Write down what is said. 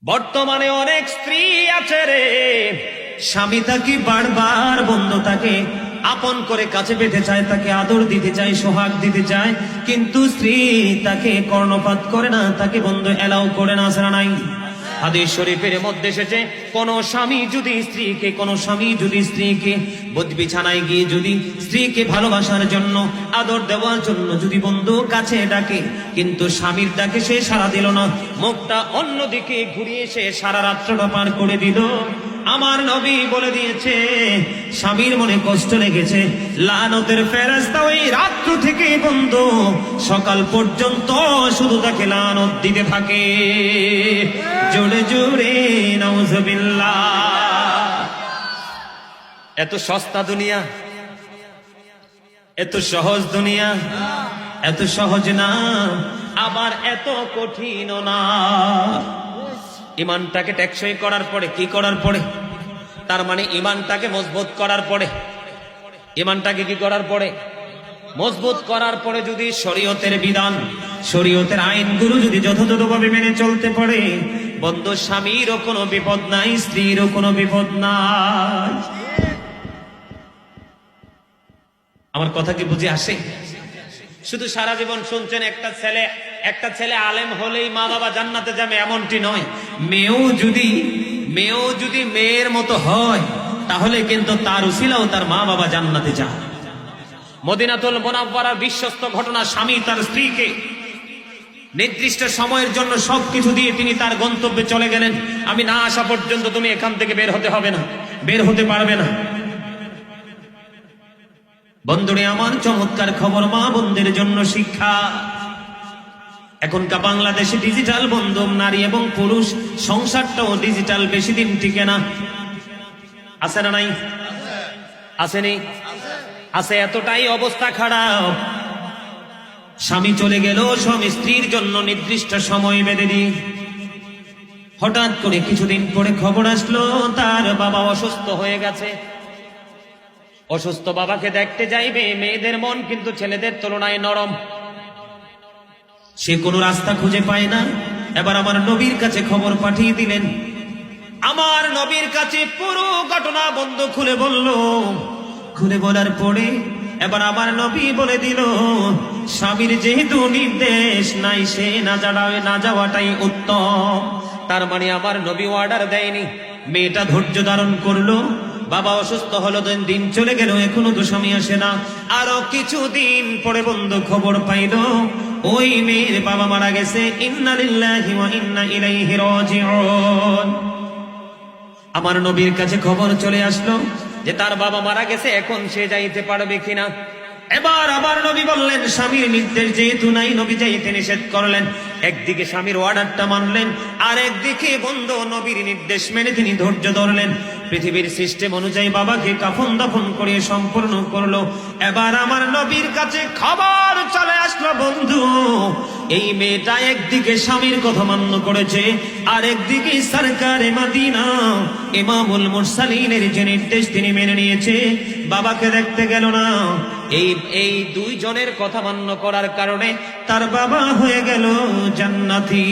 বর্তমানে অনেক স্ত্রী আছে রে, স্বামী তাকে বারবার বন্ধু তাকে আপন করে কাছে পেতে চায়, তাকে আদর দিতে চায়, সোহাগ দিতে চায়, কিন্তু স্ত্রী তাকে কর্ণপাত করে না, তাকে বন্ধু এলাও করে না। আসরা নাই? হাদিস শরীফের মধ্যে এসেছে, কোন স্বামী যদি স্ত্রীকে বিছানায় গিয়ে যদি স্ত্রীকে ভালোবাসার জন্য আদর দেওয়ার জন্য যদি বন্ধু কাছে ডাকে, কিন্তু স্বামীর ডাকে সে সাড়া দিল না, মুখটা অন্যদিকে ঘুরিয়ে সে সারা রাত্রটা পার করে দিল, আমার নবী বলে দিয়েছে স্বামীর মনে কষ্ট লেগেছে, লানতের ফেরেশতা ওই রাত্র থেকে বন্ধু সকাল পর্যন্ত শুধু তাকে লানত দিতে থাকে। জোরে জোরে নাউজুবিল্লাহ। এত সস্তা দুনিয়া, এত সহজ দুনিয়া, এত সহজ না, আবার এত কঠিন না। ইমানটাকে টেকসই করার পরে কি করার পরে? তার মানে ইমানটাকে মজবুত করার পরে, ইমানটাকে কি করার পরে? মজবুত করার পরে যদি শরীয়তের বিধান, শরীয়তের আইনগুলো যদি যথাযথভাবে মেনে চলতে পারে, বন্ধু স্বামীরও কোনো বিপদ নাই, স্ত্রীরও কোনো বিপদ নাই। আমার কথা কি বুঝে আসে? শুধু সারা জীবন শুনছেন একটা ছেলে আলেম হলেই মা বাবা জান্নাতে যাবে, এমনটি নয়। মেয়েও যদি মেয়ের মতো হয়, তাহলে কিন্তু তার উসিলাও তার মা বাবা জান্নাতে যায়। মদিনাতুল মুনাওয়ারার বিশ্বস্ত ঘটনা, স্বামী তার স্ত্রীকে নির্দিষ্ট সময়ের জন্য সবকিছু দিয়ে তিনি তার গন্তব্যে চলে গেলেন। আমি না আসা পর্যন্ত তুমি এখান থেকে বের হতে হবে না, বের হতে পারবে না। বন্ধুরে আমার, চমৎকার খবর, মা বোনদের জন্য শিক্ষা। এখনকার বাংলাদেশে ডিজিটাল বন্ধু, নারী এবং পুরুষ সংসারটাও ডিজিটাল, বেশি দিন টিকে না। আছে না নাই? আসেনি? আছে। এতটাই অবস্থা খারাপ, স্বামী চলে গেল স্বামী স্ত্রীর জন্য নির্দিষ্ট সময় বেঁধে দিয়ে, হঠাৎ করে কিছুদিন পরে খবর আসলো তার বাবা অসুস্থ হয়ে গেছে। অসুস্থ বাবাকে দেখতে যাইবে, মেয়েদের মন কিন্তু ছেলেদের তুলনায় নরম, সে কোনো রাস্তা খুঁজে পায় না। এবার আমার নবীর কাছে খবর পাঠিয়ে দিলেন। আমার নবীর কাছে পুরো ঘটনা বন্ধু খুলে বলল। খুলে বলার পরে এবার আমার নবী বলে দিল, স্বামীর যেহেতু নির্দেশ নাই, সে না যাওয়াটাই উত্তম। তার মানে আমার নবী অর্ডার দেয়নি, মেয়েটা ধৈর্য ধারণ করলো। বাবা অসুস্থ হলো, দিন চলে গেল, এখনো তো স্বামী আসে না। আরো কিছুদিন পরে বন্ধু খবর পাইল ওই মেয়ের বাবা মারা গেছে। ইন্না লিল্লাহি ওয়া ইন্না ইলাইহি রাজিউন। আমার নবীর কাছে খবর চলে আসলো যে তার বাবা মারা গেছে, এখন সে যাইতে পারবে কিনা। এবার আমার নবী বললেন, স্বামীর নির্দেশ যেহেতু নাই, নবী যাইতে নিষেধ করলেন। একদিকে স্বামীর অর্ডারটা মানলেন, আর একদিকে বন্ধু নবীর নির্দেশ মেনে তিনি ধৈর্য ধরলেন। পৃথিবীর সিস্টেম অনুযায়ী বাবাকে কাফন দাফন করে সম্পূর্ণ করলো। এবার আমার নবীর কাছে খবর চলে আসলো, বন্ধু এই মেয়েটা একদিকে স্বামীর কথা মান্য করেছে, আর একদিকে সরকারে মদিনা ইমামুল মুরসালিনের যে নির্দেশ তিনি মেনে নিয়েছে। বাবাকে দেখতে গেল না। এই দুইজনের কথা মান্য করার কারণে তার বাবা হয়ে গেল জান্নাতি।